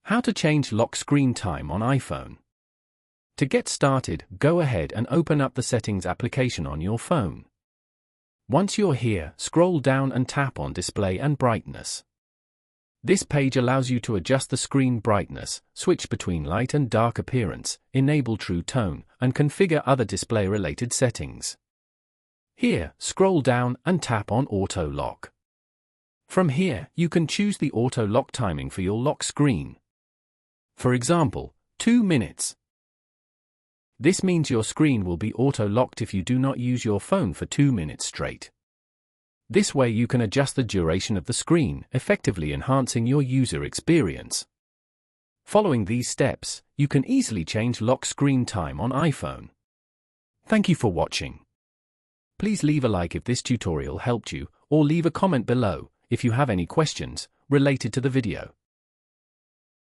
How to change lock screen time on iPhone. To get started, go ahead and open up the Settings application on your phone. Once you're here, scroll down and tap on Display and Brightness. This page allows you to adjust the screen brightness, switch between light and dark appearance, enable True Tone, and configure other display-related settings. Here, scroll down and tap on Auto Lock. From here, you can choose the auto lock timing for your lock screen. For example, 2 minutes. This means your screen will be auto-locked if you do not use your phone for 2 minutes straight. This way you can adjust the duration of the screen, effectively enhancing your user experience. Following these steps, you can easily change lock screen time on iPhone. Thank you for watching. Please leave a like if this tutorial helped you, or leave a comment below if you have any questions related to the video.